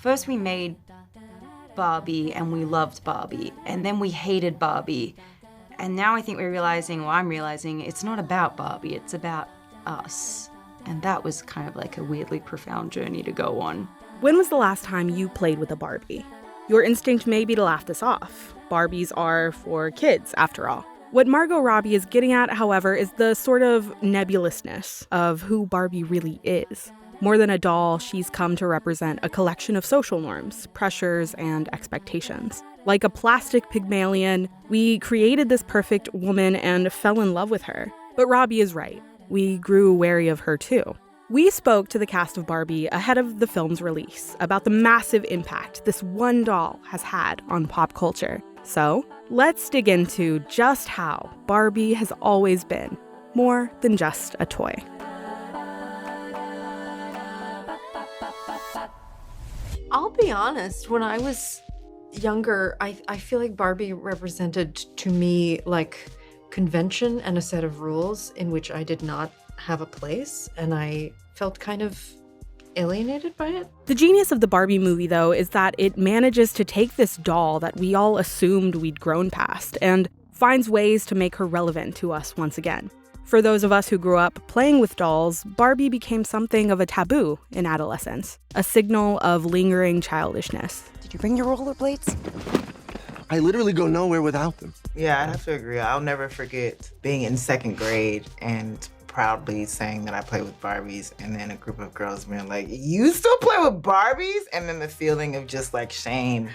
first we made Barbie and we loved Barbie, and then we hated Barbie. And now I think I'm realizing it's not about Barbie, it's about us. And that was kind of like a weirdly profound journey to go on. When was the last time you played with a Barbie? Your instinct may be to laugh this off. Barbies are for kids, after all. What Margot Robbie is getting at, however, is the sort of nebulousness of who Barbie really is. More than a doll, she's come to represent a collection of social norms, pressures, and expectations. Like a plastic Pygmalion, we created this perfect woman and fell in love with her. But Robbie is right. We grew wary of her too. We spoke to the cast of Barbie ahead of the film's release about the massive impact this one doll has had on pop culture. So, let's dig into just how Barbie has always been more than just a toy. I'll be honest, when I was younger, I feel like Barbie represented to me like convention and a set of rules in which I did not have a place, and I felt kind of alienated by it. The genius of the Barbie movie, though, is that it manages to take this doll that we all assumed we'd grown past and finds ways to make her relevant to us once again. For those of us who grew up playing with dolls, Barbie became something of a taboo in adolescence, a signal of lingering childishness. Did you bring your rollerblades? I literally go nowhere without them. Yeah, I have to agree. I'll never forget being in second grade and proudly saying that I play with Barbies, and then a group of girls being like, "You still play with Barbies?" And then the feeling of just like shame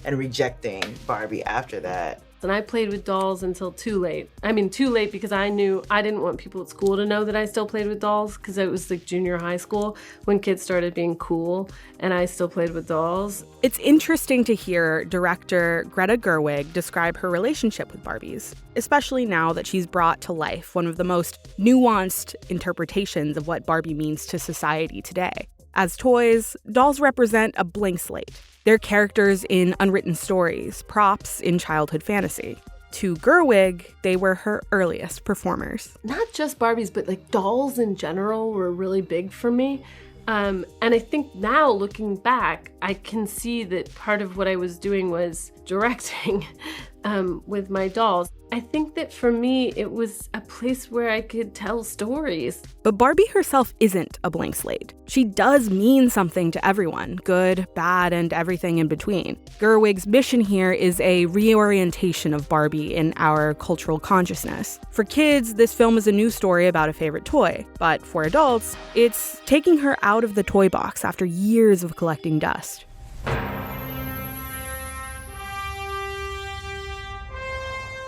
and rejecting Barbie after that. And I played with dolls until too late. I mean, too late because I knew I didn't want people at school to know that I still played with dolls, because it was like junior high school when kids started being cool and I still played with dolls. It's interesting to hear director Greta Gerwig describe her relationship with Barbies, especially now that she's brought to life one of the most nuanced interpretations of what Barbie means to society today. As toys, dolls represent a blank slate. They're characters in unwritten stories, props in childhood fantasy. To Gerwig, they were her earliest performers. Not just Barbies, but like dolls in general were really big for me. And I think now, looking back, I can see that part of what I was doing was directing with my dolls. I think that for me, it was a place where I could tell stories. But Barbie herself isn't a blank slate. She does mean something to everyone, good, bad, and everything in between. Gerwig's mission here is a reorientation of Barbie in our cultural consciousness. For kids, this film is a new story about a favorite toy. But for adults, it's taking her out of the toy box after years of collecting dust.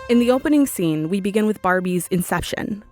In the opening scene, we begin with Barbie's inception.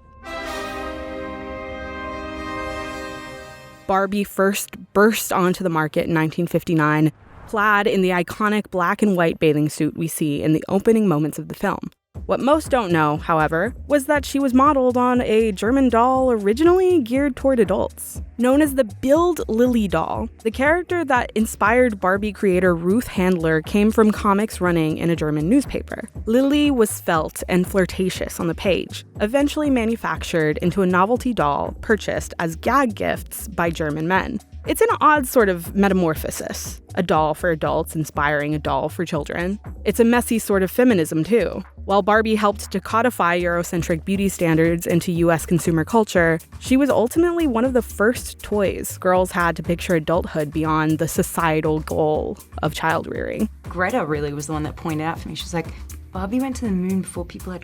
Barbie first burst onto the market in 1959, clad in the iconic black and white bathing suit we see in the opening moments of the film. What most don't know, however, was that she was modeled on a German doll originally geared toward adults. Known as the Bild Lilly doll, the character that inspired Barbie creator Ruth Handler came from comics running in a German newspaper. Lilly was svelte and flirtatious on the page, eventually manufactured into a novelty doll purchased as gag gifts by German men. It's an odd sort of metamorphosis. A doll for adults inspiring a doll for children. It's a messy sort of feminism, too. While Barbie helped to codify Eurocentric beauty standards into US consumer culture, she was ultimately one of the first toys girls had to picture adulthood beyond the societal goal of child rearing. Greta really was the one that pointed out for me. She's like, Barbie went to the moon before people had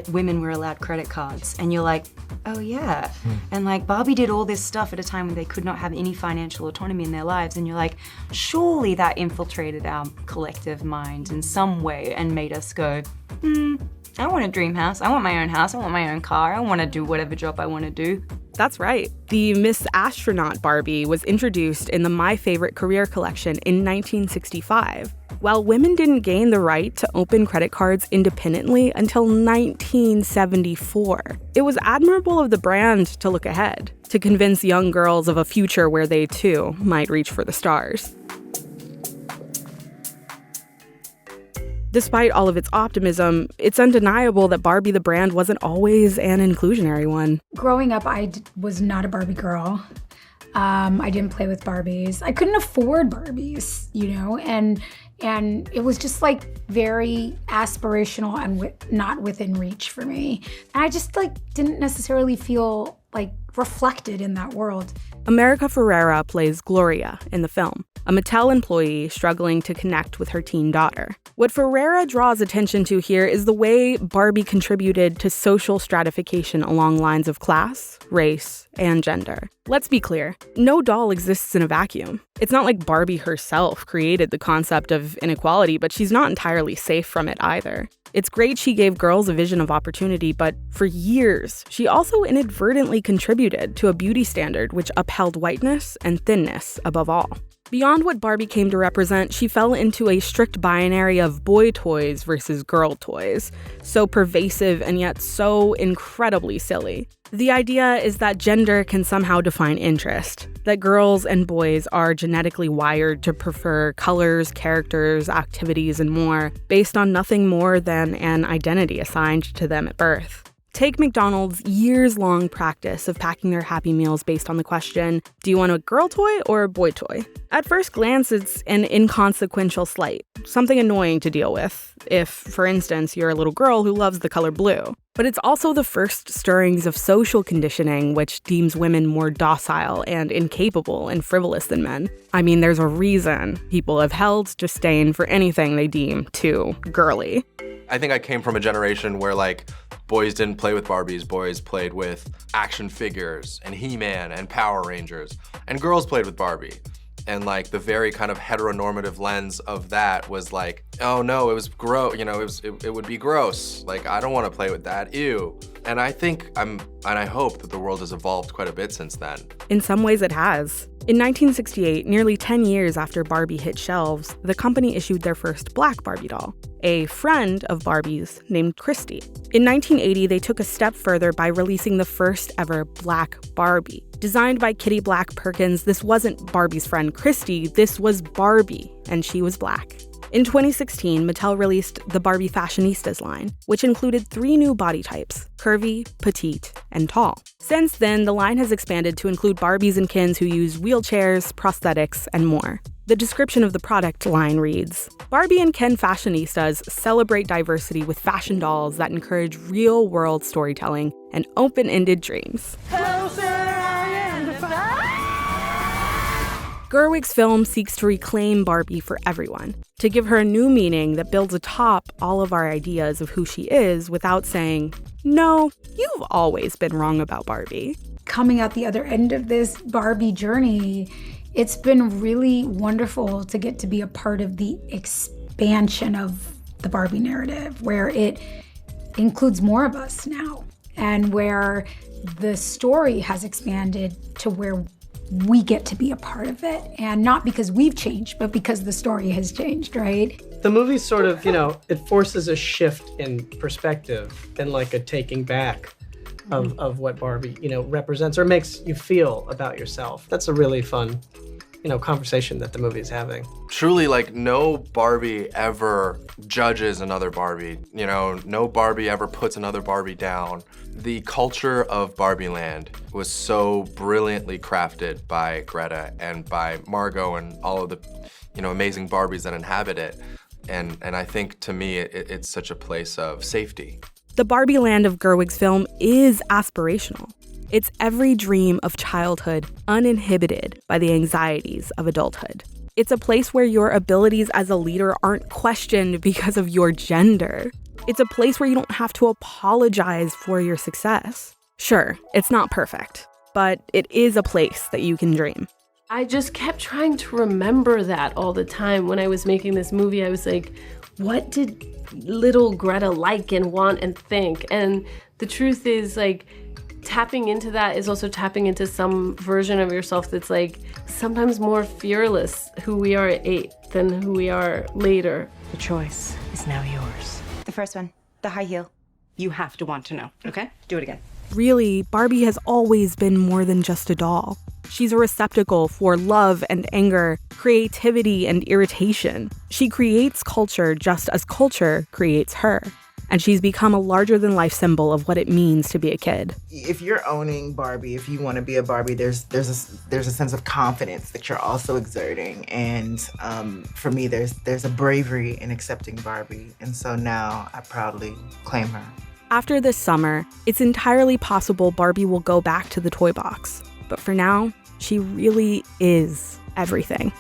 women were allowed credit cards. And you're like, oh yeah. And like Barbie did all this stuff at a time when they could not have any financial autonomy in their lives. And you're like, surely that infiltrated our collective minds in some way and made us go, I want a dream house. I want my own house. I want my own car. I want to do whatever job I want to do. That's right. The Miss Astronaut Barbie was introduced in the My Favorite Career collection in 1965. While women didn't gain the right to open credit cards independently until 1974. It was admirable of the brand to look ahead, to convince young girls of a future where they too might reach for the stars. Despite all of its optimism, it's undeniable that Barbie the brand wasn't always an inclusionary one. Growing up, I was not a Barbie girl. I didn't play with Barbies. I couldn't afford Barbies, and it was just like very aspirational and not within reach for me. And I just didn't necessarily feel reflected in that world. America Ferrera plays Gloria in the film, a Mattel employee struggling to connect with her teen daughter. What Ferrera draws attention to here is the way Barbie contributed to social stratification along lines of class, race, and gender. Let's be clear, no doll exists in a vacuum. It's not like Barbie herself created the concept of inequality, but she's not entirely safe from it either. It's great she gave girls a vision of opportunity, but for years, she also inadvertently contributed to a beauty standard which upheld whiteness and thinness above all. Beyond what Barbie came to represent, she fell into a strict binary of boy toys versus girl toys, so pervasive and yet so incredibly silly. The idea is that gender can somehow define interest, that girls and boys are genetically wired to prefer colors, characters, activities, and more, based on nothing more than an identity assigned to them at birth. Take McDonald's years-long practice of packing their Happy Meals based on the question, do you want a girl toy or a boy toy? At first glance, it's an inconsequential slight, something annoying to deal with, if, for instance, you're a little girl who loves the color blue. But it's also the first stirrings of social conditioning which deems women more docile and incapable and frivolous than men. I mean, there's a reason people have held disdain for anything they deem too girly. I think I came from a generation where boys didn't play with Barbies, boys played with action figures and He-Man and Power Rangers, and girls played with Barbie. And the very kind of heteronormative lens of that was oh no, it was gross, it would be gross. I don't want to play with that, ew. And I think and I hope that the world has evolved quite a bit since then. In some ways it has. In 1968, nearly 10 years after Barbie hit shelves, the company issued their first black Barbie doll, a friend of Barbie's named Christy. In 1980, they took a step further by releasing the first ever black Barbie. Designed by Kitty Black Perkins, this wasn't Barbie's friend Christy, this was Barbie, and she was black. In 2016, Mattel released the Barbie Fashionistas line, which included 3 new body types: curvy, petite, and tall. Since then, the line has expanded to include Barbies and Kens who use wheelchairs, prosthetics, and more. The description of the product line reads, Barbie and Ken Fashionistas celebrate diversity with fashion dolls that encourage real-world storytelling and open-ended dreams. Gerwig's film seeks to reclaim Barbie for everyone, to give her a new meaning that builds atop all of our ideas of who she is without saying, no, you've always been wrong about Barbie. Coming out the other end of this Barbie journey, it's been really wonderful to get to be a part of the expansion of the Barbie narrative, where it includes more of us now, and where the story has expanded to where we get to be a part of it, and not because we've changed, but because the story has changed, right? The movie sort of, it forces a shift in perspective and a taking back of what Barbie, represents or makes you feel about yourself. That's a really fun, conversation that the movie is having. Truly, no Barbie ever judges another Barbie. No Barbie ever puts another Barbie down. The culture of Barbie Land was so brilliantly crafted by Greta and by Margot and all of the, amazing Barbies that inhabit it. And I think, to me, it's such a place of safety. The Barbie Land of Gerwig's film is aspirational. It's every dream of childhood uninhibited by the anxieties of adulthood. It's a place where your abilities as a leader aren't questioned because of your gender. It's a place where you don't have to apologize for your success. Sure, it's not perfect, but it is a place that you can dream. I just kept trying to remember that all the time when I was making this movie. I was like, what did little Greta like and want and think? And the truth is, tapping into that is also tapping into some version of yourself that's sometimes more fearless who we are at 8 than who we are later. The choice is now yours. The first one, the high heel. You have to want to know, okay? Do it again. Really, Barbie has always been more than just a doll. She's a receptacle for love and anger, creativity and irritation. She creates culture just as culture creates her. and she's become a larger-than-life symbol of what it means to be a kid. If you're owning Barbie, if you want to be a Barbie, there's a sense of confidence that you're also exerting, and for me, there's a bravery in accepting Barbie, and so now I proudly claim her. After this summer, it's entirely possible Barbie will go back to the toy box, but for now, she really is everything.